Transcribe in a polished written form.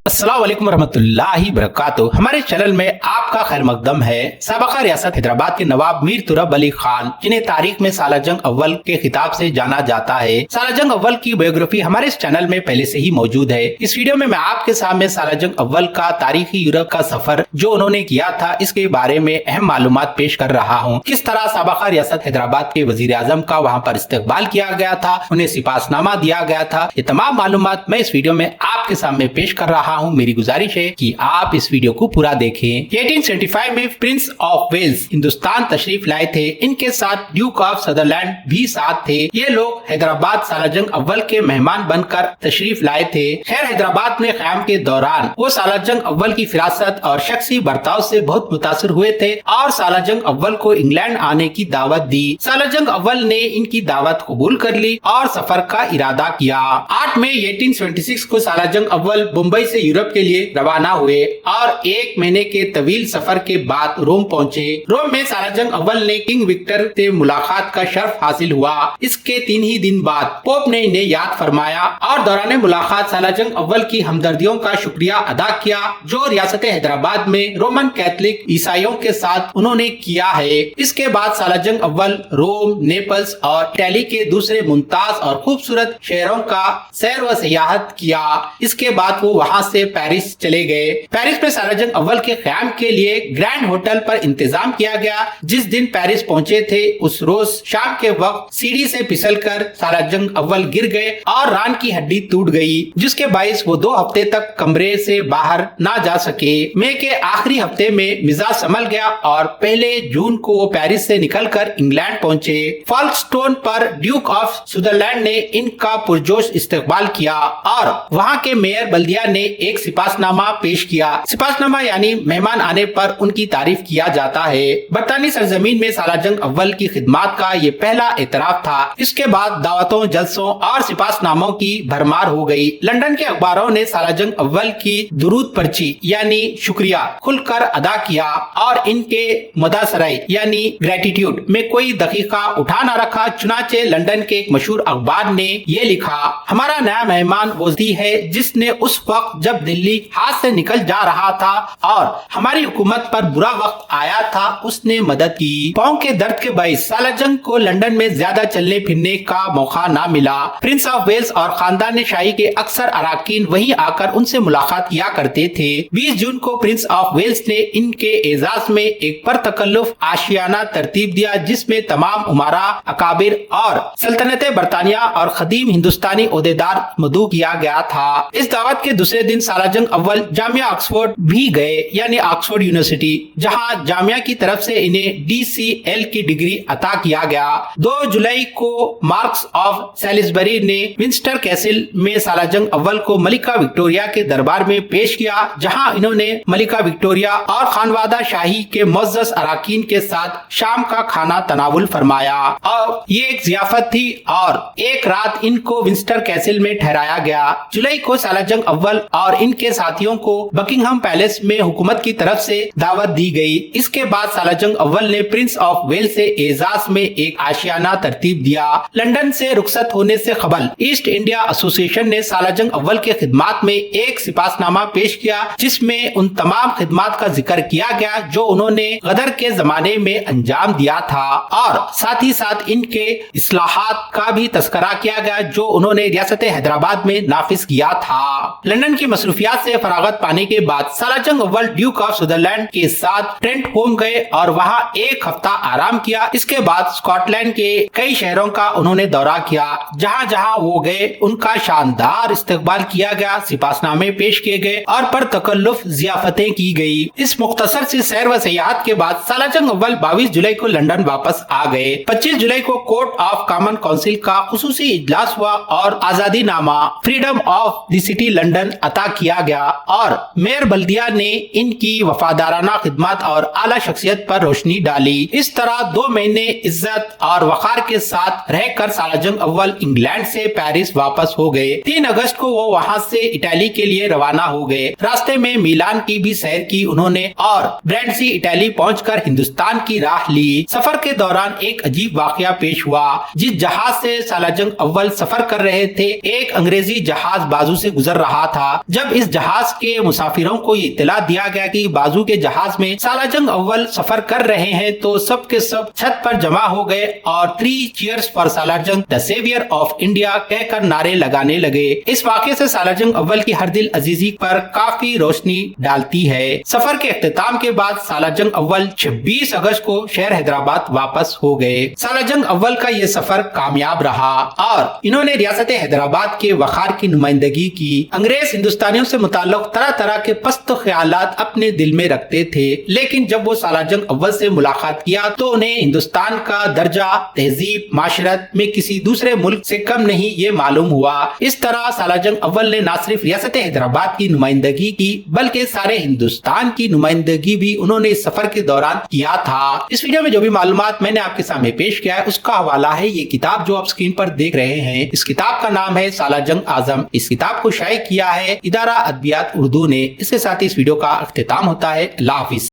अस्सलाम वालेकुम रहमतुल्लाहि बरकातुहू। हमारे चैनल में आपका खैर मकदम है। साबका रियासत हैदराबाद के नवाब मीर तुरब अली खान, जिन्हें तारीख में साला जंग अव्वल के खिताब से जाना जाता है, साला जंग अव्वल की बायोग्राफी हमारे इस चैनल में पहले से ही मौजूद है। इस वीडियो में मैं आपके सामने साला जंग अव्वल का तारीखी यूरोप का सफर जो उन्होंने किया था, इसके बारे में अहम मालूमात पेश कर रहा हूँ। किस तरह साबका रियासत हैदराबाद के वजीर आजम का वहाँ पर इस्तकबाल किया गया था, उन्हें सिपाहनामा दिया गया था, ये तमाम मालूमात मैं इस वीडियो में आपके सामने पेश कर रहा हूँ। मेरी गुजारिश है कि आप इस वीडियो को पूरा देखें। 1875 में प्रिंस ऑफ वेल्स हिंदुस्तान तशरीफ लाए थे। इनके साथ ड्यूक ऑफ सदरलैंड भी साथ थे। ये लोग हैदराबाद साला जंग अव्वल के मेहमान बनकर तशरीफ लाए थे। खैर, हैदराबाद में क़याम के दौरान वो साला जंग अव्वल की फिरासत और शख्सी बर्ताव से बहुत मुतासिर हुए थे और साला जंग अव्वल को इंग्लैंड आने की दावत दी। साला जंग अव्वल ने इनकी दावत कबूल कर ली और सफर का इरादा किया। 8 मई 1876 को साला जंग अव्वल मुंबई से यूरोप के लिए रवाना हुए और 1 महीने के तवील सफर के बाद रोम पहुंचे। रोम में साला जंग अव्वल ने किंग विक्टर से मुलाकात का शर्फ हासिल हुआ। इसके 3 ही दिन बाद पोप ने इन्हें याद फरमाया और दौरान मुलाकात साला जंग अव्वल की हमदर्दियों का शुक्रिया अदा किया जो रियासत हैदराबाद में रोमन कैथोलिक ईसाइयों के साथ उन्होंने किया है। इसके बाद साला जंग अव्वल रोम, नेपल्स और इटली के दूसरे मुमताज और खूबसूरत शहरों का सैर व सियाहत किया। इसके बाद वो वहाँ से पेरिस चले गए। पेरिस में साला जंग अव्वल के क़याम के लिए ग्रैंड होटल पर इंतजाम किया गया। जिस दिन पेरिस पहुंचे थे उस रोज शाम के वक्त सीढ़ी से फिसलकर साला जंग अव्वल गिर गए और रान की हड्डी टूट गई, जिसके बाइस वो 2 हफ्ते तक कमरे से बाहर ना जा सके। मई के आखिरी हफ्ते में मिजाज संभल गया और 1 जून को वो पेरिस से निकलकर इंग्लैंड पहुंचे। फॉल्कस्टोन पर ड्यूक ऑफ सदरलैंड ने इनका पुरजोश इस्तकबाल किया और वहाँ के मेयर बल्दिया ने एक सिपाहनामा पेश किया। सिपाहनामा यानी मेहमान आने पर उनकी तारीफ किया जाता है। बरतानी सरजमीन में साला जंग अव्वल की खिदमत का ये पहला एतराफ था। इसके बाद दावतों, जलसों और सिपाहनामों की भरमार हो गई। लंदन के अखबारों ने साला जंग अव्वल की दुरूद पर्ची यानी शुक्रिया खुलकर अदा किया और इनके मुदासराई यानी ग्रेटिट्यूड में कोई दकीका उठा न रखा। चुनाचे लंदन के एक मशहूर अखबार ने ये लिखा, हमारा नया मेहमान वो है जिसने उस वक्त जब दिल्ली हाथ से निकल जा रहा था और हमारी हुकूमत पर बुरा वक्त आया था, उसने मदद की। पाँव के दर्द के बाइस साला जंग को लंदन में ज्यादा चलने फिरने का मौका न मिला। प्रिंस ऑफ वेल्स और खानदान शाही के अक्सर अराकीन वहीं आकर उनसे मुलाकात किया करते थे। 20 जून को प्रिंस ऑफ वेल्स ने इनके एजाज में एक परतकल्लुफ आशियाना तरतीब दिया, जिसमें तमाम उमारा, अकाबिर और सल्तनत बरतानिया और खदीम हिंदुस्तानी ओहदेदार मदऊ किया गया था। इस दावत के दूसरे दिन साला जंग अव्वल जामिया ऑक्सफोर्ड भी गए यानी ऑक्सफोर्ड यूनिवर्सिटी, जहां जामिया की तरफ से इन्हें DCL की डिग्री अता किया गया। 2 जुलाई को मार्क्स ऑफ सैलिसबरी ने विंस्टर कैसल में साला जंग अव्वल को मलिका विक्टोरिया के दरबार में पेश किया, जहां इन्होंने मलिका विक्टोरिया और खानवादा शाही के मुअज़्ज़ज़ अराकीन के साथ शाम का खाना तनावुल फरमाया और ये एक जियाफत थी और एक रात इनको विंस्टर कैसल में ठहराया गया। जुलाई को साला जंग अव्वल और इनके साथियों को बकिंगहम पैलेस में हुकूमत की तरफ से दावत दी गई। इसके बाद साला जंग अव्वल ने प्रिंस ऑफ वेल्स से एजाज में एक आशियाना तरतीब दिया। लंदन से रुखसत होने से कबल ईस्ट इंडिया एसोसिएशन ने साला जंग अव्वल के खिदमात में एक सिपाहनामा पेश किया, जिसमें उन तमाम खिदमात का जिक्र किया गया जो उन्होंने गदर के जमाने में अंजाम दिया था और साथ ही साथ इनके इस्लाहात का भी तस्करा किया गया जो उन्होंने रियासत हैदराबाद में नाफिज किया था। लंदन की मसरूफियात से फरागत पाने के बाद साला जंग अव्वल ड्यूक ऑफ सदरलैंड के साथ ट्रेंट होम गए और वहां 1 हफ्ता आराम किया। इसके बाद स्कॉटलैंड के कई शहरों का उन्होंने दौरा किया। जहां जहां वो गए उनका शानदार इस्तकबाल किया गया, सिपाहनामे पेश किए गए और परतकल्लुफ जियाफतें की गई। इस मुख्तसर सी सैर व सियाहत के बाद साला जंग अव्वल 22 जुलाई को लंदन वापस आ गए। 25 जुलाई को कोर्ट ऑफ कॉमन काउंसिल का खुसूसी इजलास हुआ और आजादी नामा freedom of the city London अता किया गया और मेयर बल्दिया ने इनकी वफादाराना खिदमत और आला शख्सियत पर रोशनी डाली। इस तरह 2 महीने इज्जत और वकार के साथ रहकर साला जंग अव्वल इंग्लैंड से पेरिस वापस हो गए। 3 अगस्त को वो वहाँ से इटली के लिए रवाना हो गए। रास्ते में मिलान की भी सैर की उन्होंने और ब्रेंडसी इटली पहुंचकर हिंदुस्तान की राह ली। सफर के दौरान एक अजीब वाकया पेश हुआ। जिस जहाज से साला जंग अव्वल सफर कर रहे थे, एक अंग्रेजी जहाज बाजू से गुजर रहा था, जब इस जहाज के मुसाफिरों को इत्तला दिया गया कि बाजू के जहाज में सालाजंग अव्वल सफर कर रहे हैं तो सब के सब छत पर जमा हो गए और 3 cheers for Salar Jung the saviour of India कहकर नारे लगाने लगे। इस वाक़े से सालारजंग अव्वल की हर दिल अजीजी पर काफी रोशनी डालती है। सफर के इख्तिताम के बाद सालारजंग अव्वल 26 अगस्त को शहर हैदराबाद वापस हो गए। सालारजंग अव्वल का ये सफर कामयाब रहा और इन्होंने रियासत हैदराबाद के वखार की नुमाइंदगी की। अंग्रेज हिंदुस्तानियों से मुताल्लिक तरह तरह के पस्त ख्यालात अपने दिल में रखते थे, लेकिन जब वो सालारजंग अव्वल से मुलाकात किया तो उन्हें हिंदुस्तान का दर्जा तहजीब माशरत में किसी दूसरे मुल्क से कम नहीं ये मालूम हुआ। इस तरह सालारजंग अव्वल ने न सिर्फ रियासत हैदराबाद की नुमाइंदगी की बल्कि सारे हिंदुस्तान की नुमाइंदगी भी उन्होंने इस सफर के दौरान किया था। इस वीडियो में जो भी मालूमात मैंने आपके सामने पेश किया है उसका हवाला है ये किताब जो आप स्क्रीन पर देख रहे हैं। इस किताब का नाम है सालारजंग आजम। इस किताब को शाये किया है इदारा अदबियात उर्दू ने। इसके साथ ही इस वीडियो का अख्तिताम होता है। अल्लाह हाफिज।